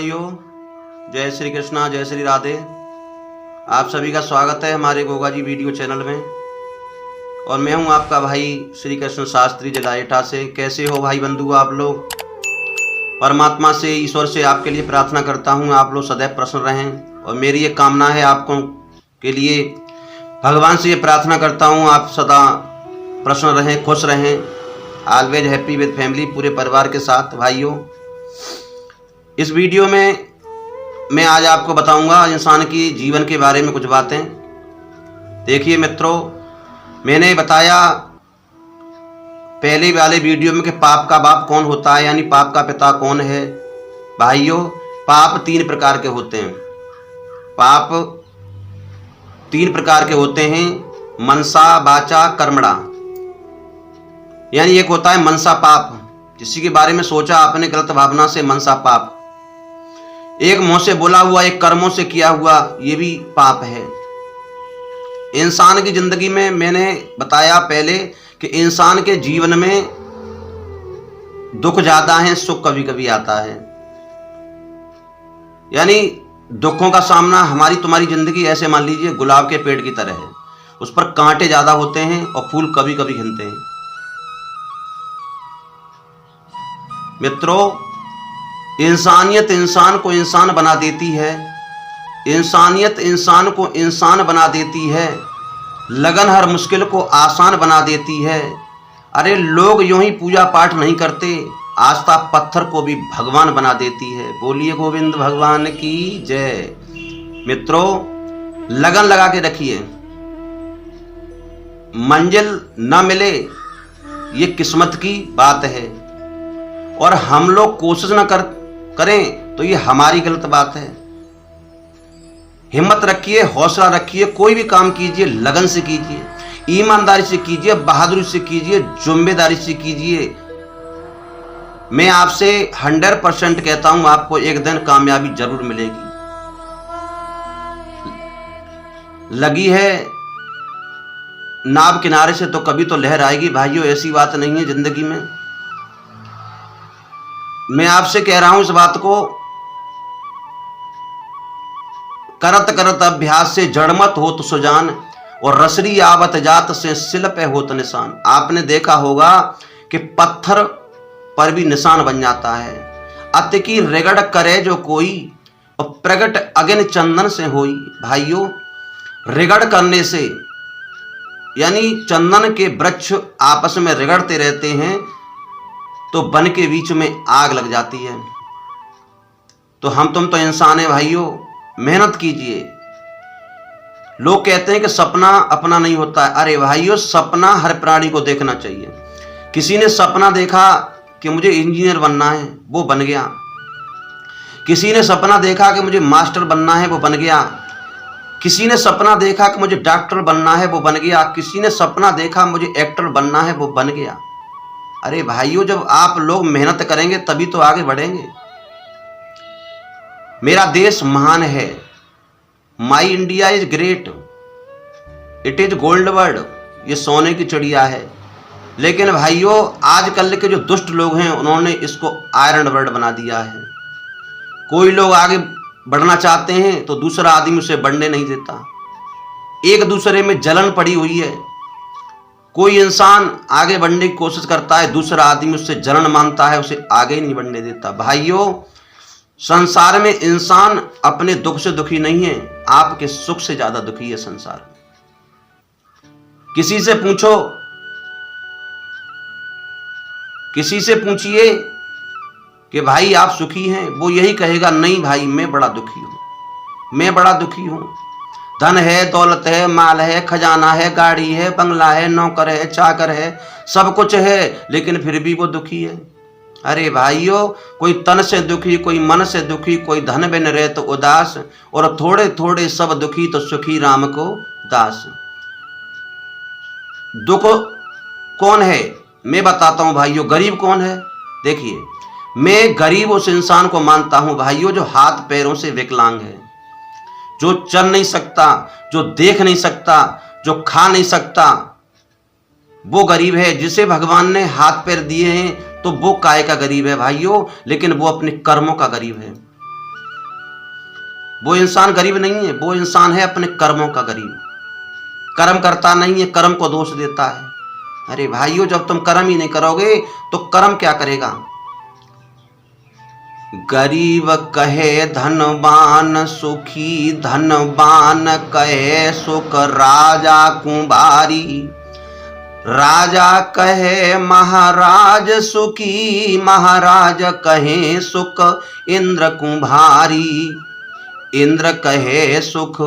भाइयों, जय श्री कृष्णा, जय श्री राधे। आप सभी का स्वागत है हमारे गोगा जी वीडियो चैनल में। और मैं हूं आपका भाई श्री कृष्ण शास्त्री जलाइठा से। कैसे हो भाई बंधु आप लोग? परमात्मा से, ईश्वर से आपके लिए प्रार्थना करता हूं आप लोग सदैव प्रसन्न रहें। और मेरी ये कामना है आपको के लिए, भगवान से ये प्रार्थना करता हूं आप सदा प्रसन्न रहें, खुश रहें, ऑलवेज हैप्पी विद फैमिली, पूरे परिवार के साथ। भाइयों, इस वीडियो में मैं आज आपको बताऊंगा इंसान की जीवन के बारे में कुछ बातें। देखिए मित्रों, मैंने बताया पहले वाले वीडियो में कि पाप का बाप कौन होता है, यानी पाप का पिता कौन है। भाइयों, पाप 3 प्रकार के होते हैं। पाप 3 प्रकार के होते हैं, मनसा, वाचा, कर्मणा। यानी एक होता है मनसा पाप, किसी के बारे में सोचा आपने गलत भावना से, मनसा पाप। एक मुंह से बोला हुआ, एक कर्मों से किया हुआ, ये भी पाप है। इंसान की जिंदगी में मैंने बताया पहले कि इंसान के जीवन में दुख ज्यादा है, सुख कभी कभी आता है। यानी दुखों का सामना, हमारी तुम्हारी जिंदगी ऐसे मान लीजिए गुलाब के पेड़ की तरह है, उस पर कांटे ज्यादा होते हैं और फूल कभी कभी खिलते हैं। मित्रों, इंसानियत इंसान को इंसान बना देती है, इंसानियत इंसान को इंसान बना देती है, लगन हर मुश्किल को आसान बना देती है। अरे लोग यूं ही पूजा पाठ नहीं करते, आस्था पत्थर को भी भगवान बना देती है। बोलिए गोविंद भगवान की जय। मित्रों, लगन लगा के रखिए, मंजिल न मिले ये किस्मत की बात है, और हम लोग कोशिश न करें तो ये हमारी गलत बात है। हिम्मत रखिए, हौसला रखिए, कोई भी काम कीजिए लगन से कीजिए, ईमानदारी से कीजिए, बहादुरी से कीजिए, जिम्मेदारी से कीजिए। मैं आपसे 100% कहता हूं, आपको एक दिन कामयाबी जरूर मिलेगी। लगी है नाव किनारे से तो कभी तो लहर आएगी। भाइयों, ऐसी बात नहीं है जिंदगी में। मैं आपसे कह रहा हूं इस बात को, करत करत अभ्यास से जड़ मत होत सुजान, और रसरी आवत जात से सिल पे होत निशान। आपने देखा होगा कि पत्थर पर भी निशान बन जाता है। अत की रिगड़ करे जो कोई, और प्रगट अगिन चंदन से होई। भाइयों, रिगड़ करने से, यानी चंदन के वृक्ष आपस में रिगड़ते रहते हैं तो वन के बीच में आग लग जाती है। तो हम तुम तो इंसान है भाइयों, मेहनत कीजिए। लोग कहते हैं कि सपना अपना नहीं होता है। अरे भाइयों, सपना हर प्राणी को देखना चाहिए। किसी ने सपना देखा कि मुझे इंजीनियर बनना है, वो बन गया। किसी ने सपना देखा कि मुझे मास्टर बनना है, वो बन गया। किसी ने सपना देखा कि मुझे डॉक्टर बनना है, वो बन गया। किसी ने सपना देखा मुझे एक्टर बनना है, वो बन गया। अरे भाइयों, जब आप लोग मेहनत करेंगे तभी तो आगे बढ़ेंगे। मेरा देश महान है, my India is great, it is gold word, ये सोने की चिड़िया है। लेकिन भाइयों, आजकल के जो दुष्ट लोग हैं उन्होंने इसको आयरन वर्ड बना दिया है। कोई लोग आगे बढ़ना चाहते हैं तो दूसरा आदमी उसे बढ़ने नहीं देता। एक दूसरे में जलन पड़ी हुई है। कोई इंसान आगे बढ़ने की कोशिश करता है, दूसरा आदमी उससे जलन मानता है, उसे आगे नहीं बढ़ने देता। भाइयों, संसार में इंसान अपने दुख से दुखी नहीं है, आपके सुख से ज्यादा दुखी है संसार में। किसी से पूछो, किसी से पूछिए कि भाई आप सुखी हैं, वो यही कहेगा नहीं भाई मैं बड़ा दुखी हूं, मैं बड़ा दुखी हूं। धन है, दौलत है, माल है, खजाना है, गाड़ी है, बंगला है, नौकर है, चाकर है, सब कुछ है, लेकिन फिर भी वो दुखी है। अरे भाइयों, कोई तन से दुखी, कोई मन से दुखी, कोई धन बिन रहे तो उदास, और थोड़े थोड़े सब दुखी तो सुखी राम को दास। दुख कौन है मैं बताता हूं भाइयों। गरीब कौन है? देखिए, मैं गरीब उस इंसान को मानता हूं भाइयों जो हाथ पैरों से विकलांग है, जो चल नहीं सकता, जो देख नहीं सकता, जो खा नहीं सकता, वो गरीब है। जिसे भगवान ने हाथ पैर दिए हैं तो वो काय का गरीब है भाइयों, लेकिन वो अपने कर्मों का गरीब है। वो इंसान गरीब नहीं है, वो इंसान है अपने कर्मों का गरीब। कर्म करता नहीं है, कर्म को दोष देता है। अरे भाइयों, जब तुम कर्म ही नहीं करोगे तो कर्म क्या करेगा। गरीब कहे धनवान सुखी, धनवान कहे सुख राजा कुंभारी। राजा कहे महाराज सुखी, महाराज कहे सुख इंद्र कुंभारी। इंद्र कहे सुख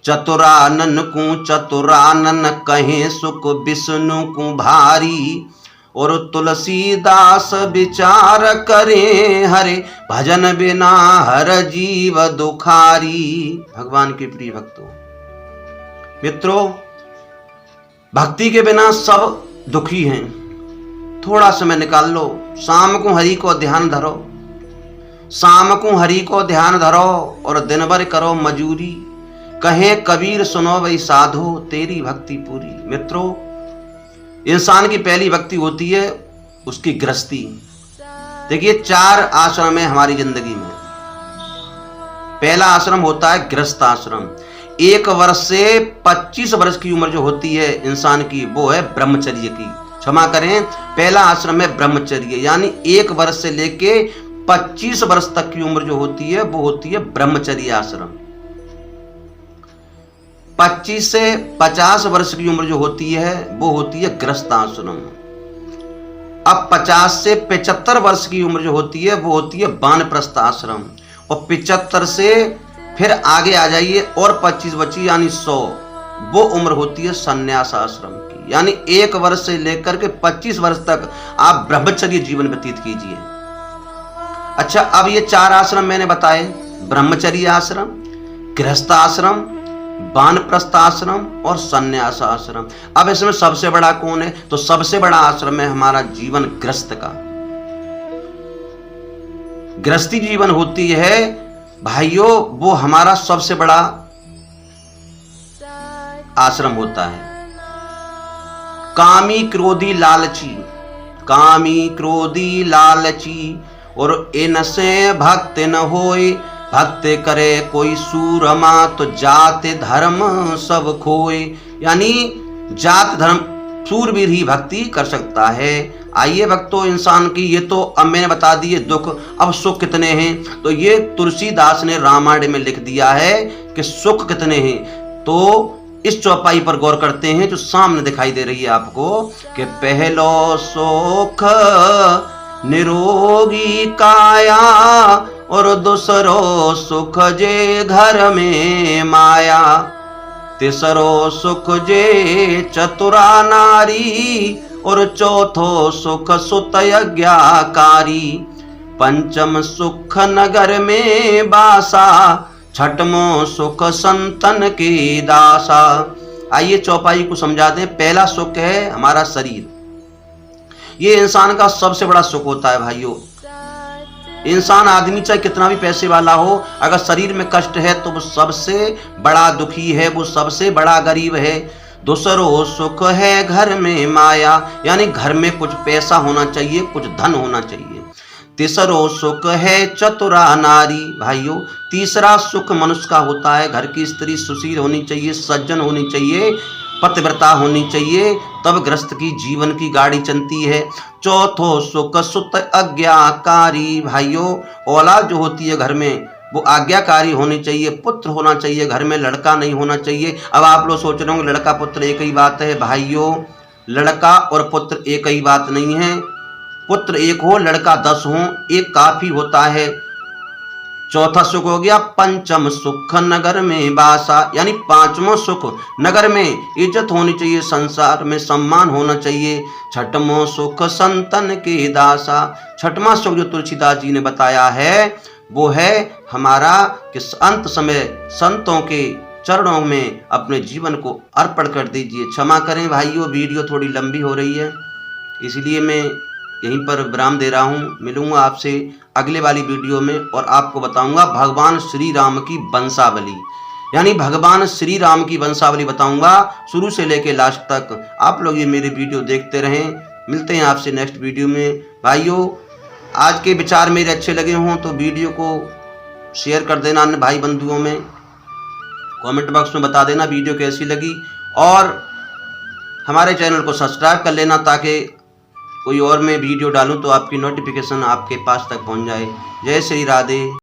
चतुरानन को, चतुरानन कहे सुख विष्णु कुंभारी। और तुलसीदास विचार करें, हरे भजन बिना हर जीव दुखारी। भगवान के प्रिय भक्तों, मित्रों, भक्ति के बिना सब दुखी हैं। थोड़ा समय निकाल लो, शाम को हरि को ध्यान धरो, शाम को हरि को ध्यान धरो और दिन भर करो मजूरी। कहे कबीर सुनो वही साधो, तेरी भक्ति पूरी। मित्रों, इंसान की पहली भक्ति होती है उसकी गृहस्थी। देखिए, 4 आश्रम है हमारी जिंदगी में। पहला आश्रम होता है गृहस्थ आश्रम। 1 वर्ष से 25 वर्ष की उम्र जो होती है इंसान की, वो है ब्रह्मचर्य की। क्षमा करें, पहला आश्रम है ब्रह्मचर्य, यानी 1 वर्ष से लेके 25 वर्ष तक की उम्र जो होती है वो होती है ब्रह्मचर्य आश्रम। 25 से 50 वर्ष की उम्र जो होती है वो होती है गृहस्थ आश्रम। अब 50 से 75 वर्ष की उम्र जो होती है वो होती है वानप्रस्थ आश्रम। और 75 से फिर आगे आ जाइए और 25 बची यानी 100, वो उम्र होती है संन्यास आश्रम की। यानी 1 वर्ष से लेकर के 25 वर्ष तक आप ब्रह्मचर्य जीवन व्यतीत कीजिए। अच्छा, अब ये 4 आश्रम मैंने बताए, ब्रह्मचर्य आश्रम, गृहस्थ आश्रम, वानप्रस्थ आश्रम और संन्यास आश्रम। अब इसमें सबसे बड़ा कौन है? तो सबसे बड़ा आश्रम है हमारा जीवन गृहस्थ का। गृहस्थी जीवन होती है भाइयों, वो हमारा सबसे बड़ा आश्रम होता है। कामी क्रोधी लालची, कामी क्रोधी लालची, और इनसे भक्त न होए। भक्त करे कोई सूरमा, तो जात धर्म सब खोए। यानी जात धर्म सूरवीर ही भक्ति कर सकता है। आइए भक्तों, इंसान की ये तो अब मैंने बता दिए दुख, अब सुख कितने हैं। तो ये तुलसीदास ने रामायण में लिख दिया है कि सुख कितने हैं। तो इस चौपाई पर गौर करते हैं जो सामने दिखाई दे रही है आपको, कि पहलो सुख निरोगी काया, और दूसरो सुख जे घर में माया। तीसरो सुख जे चतुरा नारी, और चौथो सुख सुत यज्ञाकारी। पंचम सुख नगर में बासा, छठमो सुख संतन के दासा। आइए चौपाई को समझा दें। पहला सुख है हमारा शरीर, ये इंसान का सबसे बड़ा सुख होता है भाइयों। इंसान आदमी चाहे कितना भी पैसे वाला हो, अगर शरीर में कष्ट है तो वो सबसे बड़ा दुखी है, वो सबसे बड़ा गरीब है। दूसरो सुख है घर में माया, यानी घर में कुछ पैसा होना चाहिए, कुछ धन होना चाहिए। तीसरो सुख है चतुरा नारी। भाइयों, तीसरा सुख मनुष्य का होता है, घर की स्त्री सुशील होनी चाहिए, सज्जन होनी चाहिए, पतिव्रता होनी चाहिए, तब गृहस्थ की जीवन की गाड़ी चलती है। चौथो सुख सुत आज्ञाकारी। भाइयों, औलाद जो होती है घर में वो आज्ञाकारी होनी चाहिए, पुत्र होना चाहिए, घर में लड़का नहीं होना चाहिए। अब आप लोग सोच रहे होंगे लड़का पुत्र एक ही बात है। भाइयों, लड़का और पुत्र एक ही बात नहीं है। पुत्र एक हो, लड़का 10 हो, एक काफी होता है। चौथा सुख हो गया पंचम सुख नगर में बासा, यानी 5वां सुख नगर में इज्जत होनी चाहिए, संसार में सम्मान होना चाहिए। छठवां सुख संतन के दासा। छठवां सुख जो तुलसीदास जी ने बताया है वो है हमारा कि अंत समय संतों के चरणों में अपने जीवन को अर्पण कर दीजिए। क्षमा करें भाइयों, वीडियो थोड़ी लंबी हो रही है, इसलिए मैं यहीं पर विराम दे रहा हूँ। मिलूंगा आपसे अगले वाली वीडियो में और आपको बताऊंगा भगवान श्री राम की वंशावली, यानी भगवान श्री राम की वंशावली बताऊंगा शुरू से लेके लास्ट तक। आप लोग ये मेरे वीडियो देखते रहें। मिलते हैं आपसे नेक्स्ट वीडियो में। भाइयों, आज के विचार मेरे अच्छे लगे हों तो वीडियो को शेयर कर देना अन्य भाई बंधुओं में, कमेंट बॉक्स में बता देना वीडियो कैसी लगी, और हमारे चैनल को सब्सक्राइब कर लेना ताकि कोई और मैं वीडियो डालूं तो आपकी नोटिफिकेशन आपके पास तक पहुंच जाए। जय श्री राधे।